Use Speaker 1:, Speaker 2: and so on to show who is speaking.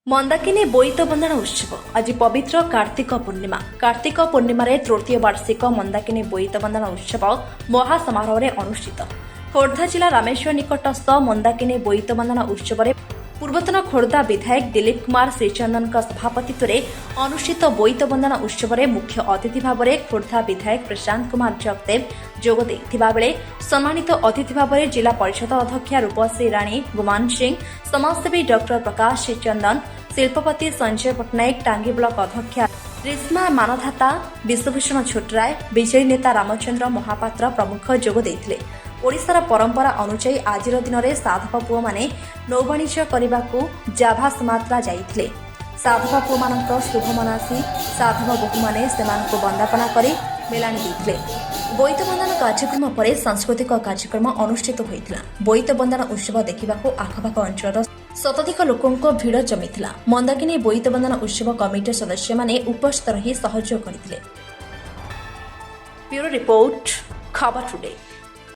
Speaker 1: मंदाकिनी बोईत बंधन उत्सव आज पवित्र कार्तिक पूर्णिमा तृतीय वार्षिक मंदाकिनी बोईत बंधन उत्सव महासमारोह अनुष्ठित खोर्धा जिला रामेश्वर निकटस्थ मंदाकिनी बोईत बंधन उत्सव पूर्वतन खोर्धा विधायक दिलीप कुमार श्रीचंदन सभापतित्व अनुष्ठित बोईत बंधन उत्सव मुख्य अतिथि भाव में खोर्धा विधायक प्रशांत कुमार जगदेव जोगदेइथिबा बेले सम्मानित अतिथि भाव में जिला परिषद अध्यक्षा रूपश्री राणी गुमान सिंह समाजसेवी डॉक्टर प्रकाश श्रीचंदन शिल्पपति संजय पट्टनायक टांगी ब्लॉक अध्यक्षा रेश्मा मानधाता विश्वभूषण छोटराय विजयी नेता रामचंद्र महापात्र प्रमुख जोगदेइथिले। ओडिशार परंपरा अनुसार आज दिन में साधव पुओ माने नौवाणिज्य करने को जाभा सुमात्रा जाइथिले। साधव पुओ मानक शुभ मनासी साधव बहु माने सेमानकु वंदना करी मेलाणी देइथिले। बोईत बंधन कार्यक्रम पर सांस्कृतिक कार्यक्रम अनुष्ठित होइथिला। बोईत बंधन उत्सव देखिबाकू आखपाख अंचल शताधिक लोकों भिड़ जमीथिला। मंदाकिनी बोईत बंधन उत्सव कमिटी सदस्य माने उपस्थित रही सहयोग करथिले। ब्यूरो रिपोर्ट खबर टुडे।